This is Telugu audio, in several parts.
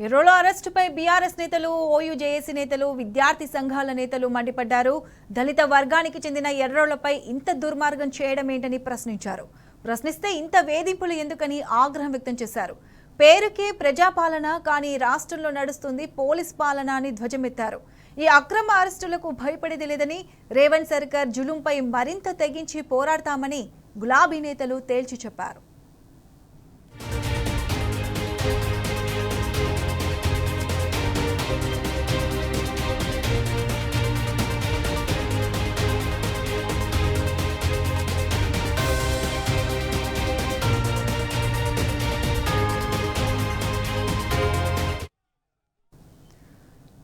ఎర్రోలో అరెస్టుపై బీఆర్ఎస్ నేతలు, ఓయూ జేఏసీ నేతలు, విద్యార్థి సంఘాల నేతలు మండిపడ్డారు. దళిత వర్గానికి చెందిన ఎర్రోలపై ఇంత దుర్మార్గం చేయడం ఏంటని ప్రశ్నించారు. ప్రశ్నిస్తే ఇంత వేధింపులు ఎందుకని ఆగ్రహం వ్యక్తం చేశారు. పేరుకే ప్రజాపాలన, కానీ రాష్ట్రంలో నడుస్తుంది పోలీస్ పాలన అని ధ్వజమెత్తారు. ఈ అక్రమ అరెస్టులకు భయపడేది లేదని, రేవంత్ సర్కార్ జులుంపై మరింత తెగించి పోరాడతామని గులాబీ నేతలు తేల్చి చెప్పారు.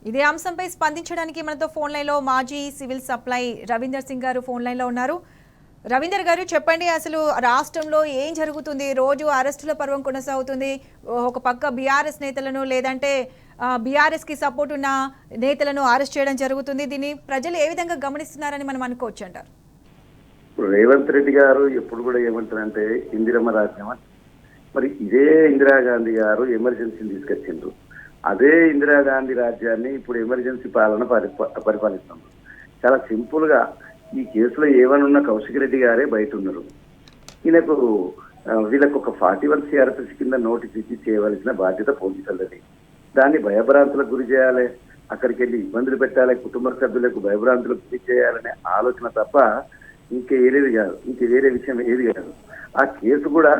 ఇదే అంశంపై స్పందించడానికి మనతో ఫోన్ లైన్లో మాజీ సివిల్ సప్లై రవీందర్ సింగ్ గారు ఫోన్ లైన్లో ఉన్నారు. రవీందర్ గారు, చెప్పండి, అసలు రాష్ట్రంలో ఏం జరుగుతుంది? రోజు అరెస్టుల పర్వం కొనసాగుతుంది. ఒక పక్క బీఆర్ఎస్ నేతలను, లేదంటే బీఆర్ఎస్కి సపోర్ట్ ఉన్న నేతలను అరెస్ట్ చేయడం జరుగుతుంది. దీన్ని ప్రజలు ఏ విధంగా గమనిస్తున్నారని మనం అనుకోవచ్చు అంటారు? రేవంత్ రెడ్డి గారు ఎప్పుడు కూడా ఏమంటారంటే ఇందిరమ్మ రాజ్యం. మరి ఇదే ఇందిరాగాంధీ గారు ఎమర్జెన్సీని తీసుకొచ్చిండ్రు. అదే ఇందిరాగాంధీ రాజ్యాన్ని ఇప్పుడు ఎమర్జెన్సీ పాలన పరిపాలిస్తున్నారు. చాలా సింపుల్ గా ఈ కేసులో ఏమనున్న కౌశిక్ రెడ్డి గారే బయట ఉన్నారు. ఈయనకు వీళ్ళకు ఒక 41 CRPC కింద నోటీస్ ఇచ్చి చేయవలసిన బాధ్యత పోలీసులది. దాన్ని భయభ్రాంతులకు గురి చేయాలి, అక్కడికి వెళ్ళి ఇబ్బందులు పెట్టాలి, కుటుంబ సభ్యులకు భయభ్రాంతులకు గురి చేయాలనే ఆలోచన తప్ప ఇంకేది కాదు, వేరే విషయం ఏది కాదు. ఆ కేసు కూడా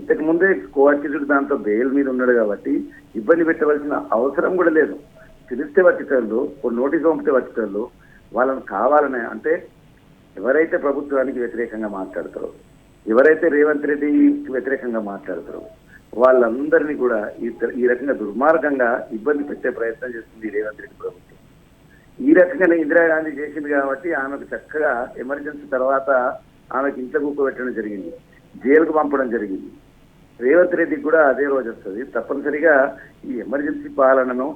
ఇంతకు ముందే కోఆర్టిజుడు దాంతో బెయిల్ మీద ఉన్నాడు కాబట్టి ఇబ్బంది పెట్టవలసిన అవసరం కూడా లేదు. పిలిస్తే వచ్చేటోళ్ళు, నోటీస్ పంపితే వచ్చేటోళ్ళు వాళ్ళని కావాలనే, అంటే ఎవరైతే ప్రభుత్వానికి వ్యతిరేకంగా మాట్లాడతారో, ఎవరైతే రేవంత్ రెడ్డికి వ్యతిరేకంగా మాట్లాడతారో వాళ్ళందరినీ కూడా ఈ రకంగా దుర్మార్గంగా ఇబ్బంది పెట్టే ప్రయత్నం చేస్తుంది రేవంత్ రెడ్డి ప్రభుత్వం. ఈ రకంగానే ఇందిరాగాంధీ చేసింది కాబట్టి ఆమెకు చక్కగా ఎమర్జెన్సీ తర్వాత ఆమెకు ఇంట్లో కూర్చోబెట్టడం జరిగింది, జైలుకు పంపడం జరిగింది. రేవంత్ రెడ్డికి కూడా అదే రోజు వస్తుంది. తప్పనిసరిగా ఈ ఎమర్జెన్సీ పాలనను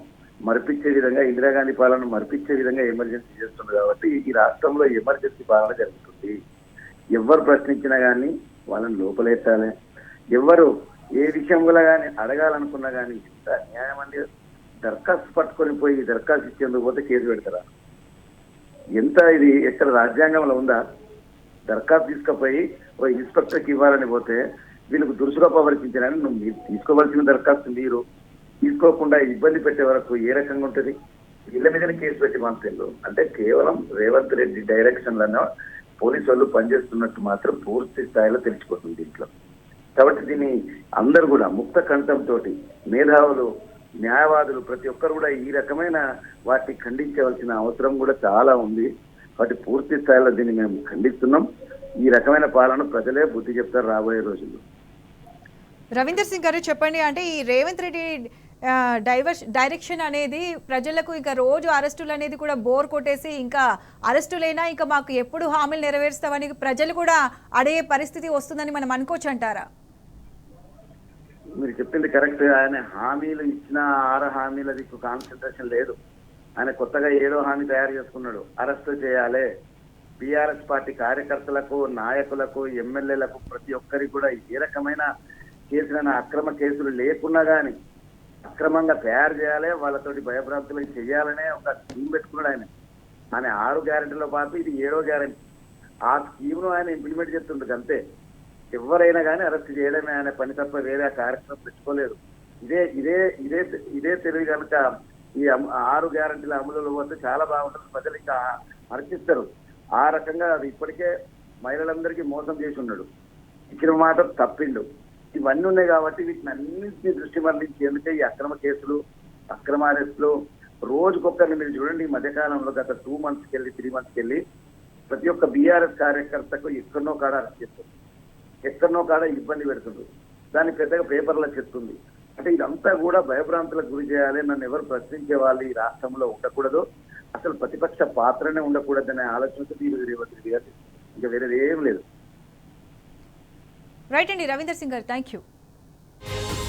మరిపించే విధంగా, ఇందిరాగాంధీ పాలన మరిపించే విధంగా ఎమర్జెన్సీ చేస్తుంది కాబట్టి ఈ రాష్ట్రంలో ఎమర్జెన్సీ పాలన జరుగుతుంది. ఎవరు ప్రశ్నించినా కానీ వాళ్ళని లోపలెట్టాలి. ఎవరు ఏ విషయంలో కానీ అడగాలనుకున్నా కానీ ఇంత న్యాయం అండి. దరఖాస్తు పట్టుకొని పోయి దరఖాస్తు ఇచ్చేందుకు పోతే కేసు పెడతారా? ఎంత ఇది ఎక్కడ రాజ్యాంగంలో ఉందా? దరఖాస్తు తీసుకుపోయి ఓ ఇన్స్పెక్టర్కి ఇవ్వాలని పోతే వీళ్ళకు దురుసుగా ప్రవర్తించారని మీరు తీసుకోవాల్సిన దరఖాస్తు మీరు తీసుకోకుండా ఇబ్బంది పెట్టే వరకు ఏ రకంగా ఉంటుంది? వీళ్ళ మీదనే కేసు పెట్టి పంపిస్తారు. అంటే కేవలం రేవంత్ రెడ్డి డైరెక్షన్లను పోలీసు వాళ్ళు పనిచేస్తున్నట్టు మాత్రం పూర్తి స్థాయిలో తెలిసిపోతుంది దీంట్లో. కాబట్టి దీన్ని అందరూ కూడా ముక్త కంఠంతో, మేధావులు, న్యాయవాదులు ప్రతి ఒక్కరు కూడా ఈ రకమైన వాటిని ఖండించవలసిన అవసరం కూడా చాలా ఉంది. కాబట్టి పూర్తి స్థాయిలో దీన్ని మేము ఖండిస్తున్నాం. ఈ రకమైన పాలన ప్రజలే బుద్ధి చెప్తారు రాబోయే రోజుల్లో. రవీందర్ సింగ్ గారు, చెప్పండి, అంటే ఈ రేవంత్ రెడ్డి డైరెక్షన్ అనేది ప్రజలకు ఇంకా రోజు అరెస్టులు అనేది కూడా బోర్ కొట్టేసి, ఇంకా అరెస్టులైనా ఇంకా మాకు ఎప్పుడు హామీలు నెరవేరుస్తామని ప్రజలు కూడా అడిగే పరిస్థితి వస్తుందని మనం అనుకోవచ్చు అంటారా? మీరు చెప్పింది కరెక్ట్. ఆయన హామీలు ఇచ్చిన 6 హామీలది కాన్సన్ట్రేషన్ లేదు. ఆయన కొత్తగా 7వ హామీ తయారు చేసుకున్నాడు. అరెస్ట్ చేయాలి. బీఆర్ఎస్ పార్టీ కార్యకర్తలకు, నాయకులకు, ఎమ్మెల్యేలకు ప్రతి ఒక్కరికి కూడా ఏ రకమైన కేసులైనా, అక్రమ కేసులు లేకున్నా కానీ అక్రమంగా తయారు చేయాలి, వాళ్ళతోటి భయభ్రాంతులు చేయాలనే ఒక స్కీమ్ పెట్టుకున్నాడు ఆయన. 6 గ్యారెంటీలో పాటు ఇది 7వ గ్యారెంటీ. ఆ స్కీమ్ను ఆయన ఇంప్లిమెంట్ చేస్తుండదు అంతే. ఎవరైనా కానీ అరెస్ట్ చేయడమే ఆయన పని తప్ప వేరే కార్యక్రమం పెట్టుకోలేదు. ఇదే ఇదే ఇదే ఇదే తెలివి కనుక ఈ 6 గ్యారెంటీల అమలులో పోతే చాలా బాగుంటుంది. ప్రజలు ఇంకా హర్షిస్తారు. ఆ రకంగా అది ఇప్పటికే మహిళలందరికీ మోసం చేసి ఉన్నాడు. ఇచ్చిన మాట తప్పిండు. ఇవన్నీ ఉన్నాయి కాబట్టి వీటిని అన్నింటినీ దృష్టి మళ్లించి, ఎందుకంటే ఈ అక్రమ కేసులు, అక్రమ అరెస్టులు రోజుకొక్కరిని మీరు చూడండి. ఈ మధ్యకాలంలో గత 2 monthsకి వెళ్ళి 3 monthsకి వెళ్ళి ప్రతి ఒక్క బీఆర్ఎస్ కార్యకర్తకు ఎక్కడనో కాడ అరెస్ట్ చేస్తారు, ఎక్కడనో కాడ ఇబ్బంది పెడుతుంది. దాన్ని పెద్దగా పేపర్లో చెప్తుంది. అంటే ఇదంతా కూడా భయభ్రాంతులకు గురి చేయాలి. నన్ను ఎవరు ప్రశ్నించే వాళ్ళు ఈ రాష్ట్రంలో ఉండకూడదు, అసలు ప్రతిపక్ష పాత్రనే ఉండకూడదనే ఆలోచనతో రేవంత్ రెడ్డి గారు, ఇంకా వేరేది ఏం లేదు. రైట్ అండి రవీందర్ సింగ్ గారు, థ్యాంక్ యూ.